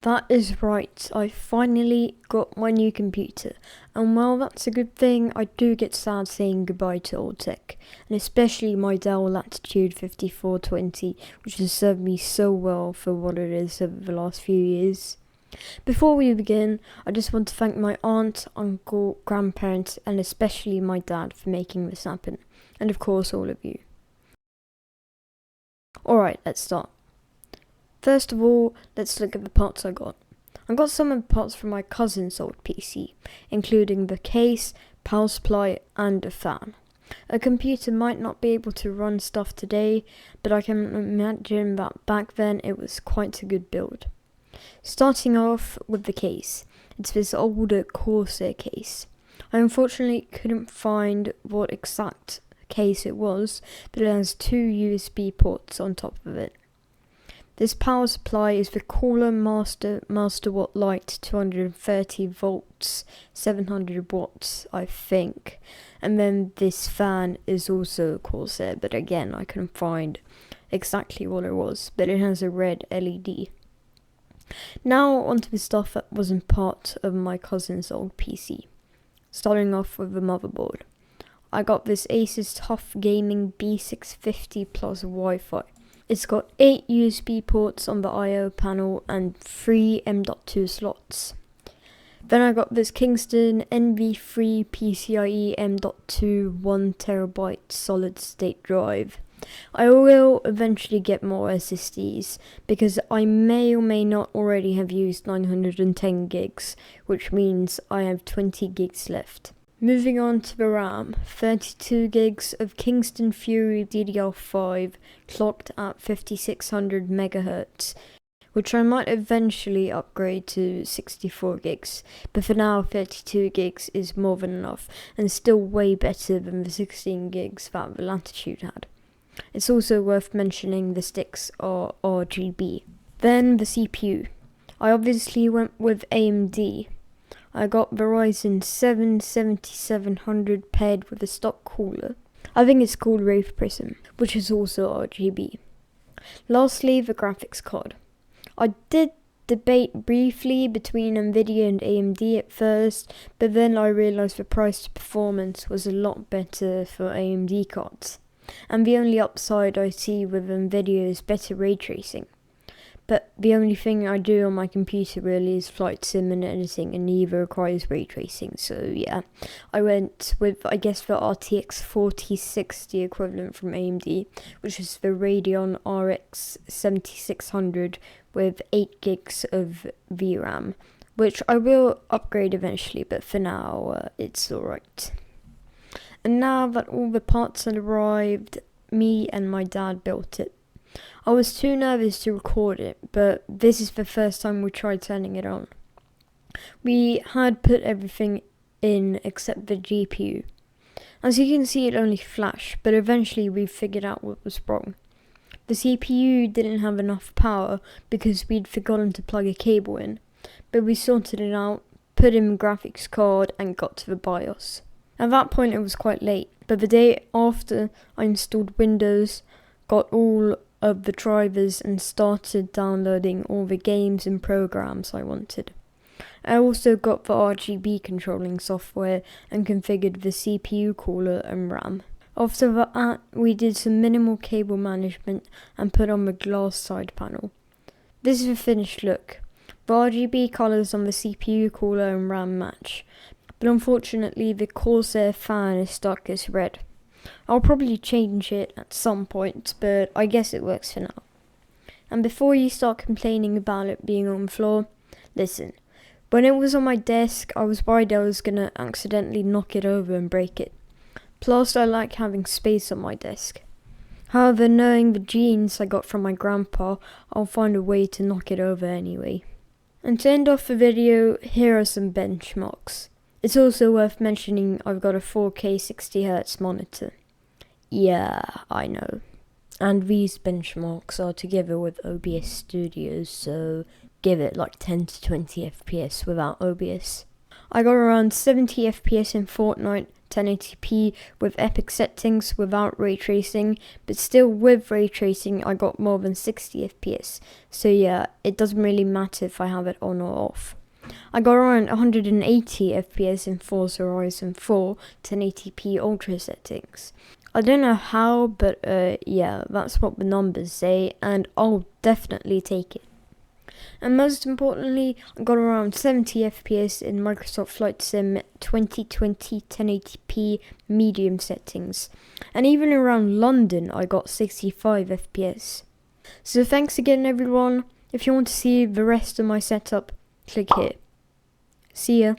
That is right, I finally got my new computer, and while that's a good thing, I do get sad saying goodbye to old tech, and especially my Dell Latitude 5420, which has served me so well for what it is over the last few years. Before we begin, I just want to thank my aunt, uncle, grandparents, and especially my dad for making this happen, and of course all of you. Alright, let's start. First of all, let's look at the parts I got. I got some of the parts from my cousin's old PC, including the case, power supply, and a fan. A computer might not be able to run stuff today, but I can imagine that back then it was quite a good build. Starting off with the case, it's this older Corsair case. I unfortunately couldn't find what exact case it was, but it has two USB ports on top of it. This power supply is the Cooler Master Watt Lite 230 volts, 700 watts, I think. And then this fan is also Corsair, but again, I couldn't find exactly what it was, but it has a red LED. Now onto the stuff that wasn't part of my cousin's old PC. Starting off with the motherboard. I got this Asus TUF Gaming B650 plus Wi-Fi. It's got 8 USB ports on the I/O panel and 3 M.2 slots. Then I got this Kingston NV3 PCIe M.2 1TB solid state drive. I will eventually get more SSDs because I may or may not already have used 910 gigs, which means I have 20 gigs left. Moving on to the RAM, 32 gigs of Kingston Fury DDR5 clocked at 5600 MHz, which I might eventually upgrade to 64 gigs, but for now 32 gigs is more than enough and still way better than the 16 gigs that the Latitude had. It's also worth mentioning the sticks are RGB. Then the CPU. I obviously went with AMD. I got the Ryzen 7 7700 paired with a stock cooler. I think it's called Wraith Prism, which is also RGB. Lastly, the graphics card. I did debate briefly between Nvidia and AMD at first, but then I realized the price to performance was a lot better for AMD cards. And the only upside I see with Nvidia is better ray tracing. But the only thing I do on my computer really is flight sim and editing, and neither requires ray tracing, so yeah. I went with, I guess, the RTX 4060 equivalent from AMD, which is the Radeon RX 7600 with 8 gigs of VRAM, which I will upgrade eventually, but for now, it's alright. And now that all the parts had arrived, me and my dad built it. I was too nervous to record it, but this is the first time we tried turning it on. We had put everything in except the GPU. As you can see, it only flashed, but eventually we figured out what was wrong. The CPU didn't have enough power because we'd forgotten to plug a cable in, but we sorted it out, put in the graphics card and got to the BIOS. At that point it was quite late, but the day after I installed Windows, got all of the drivers and started downloading all the games and programs I wanted. I also got the RGB controlling software and configured the CPU cooler and RAM. After that, we did some minimal cable management and put on the glass side panel. This is the finished look. The RGB colours on the CPU cooler and RAM match, but unfortunately the Corsair fan is stuck as red. I'll probably change it at some point, but I guess it works for now. And before you start complaining about it being on the floor, listen. When it was on my desk, I was worried I was gonna accidentally knock it over and break it. Plus, I like having space on my desk. However, knowing the genes I got from my grandpa, I'll find a way to knock it over anyway. And to end off the video, here are some benchmarks. It's also worth mentioning I've got a 4K 60Hz monitor. Yeah, I know. And these benchmarks are together with OBS Studios, so give it like 10 to 20 FPS without OBS. I got around 70 FPS in Fortnite, 1080p with epic settings without ray tracing, but still with ray tracing I got more than 60 FPS, so yeah, it doesn't really matter if I have it on or off. I got around 180 FPS in Forza Horizon 4 1080p ultra settings. I don't know how, but yeah, that's what the numbers say, and I'll definitely take it. And most importantly, I got around 70 FPS in Microsoft Flight Sim 2020 1080p medium settings. And even around London, I got 65 FPS. So thanks again everyone. If you want to see the rest of my setup, click here. See ya.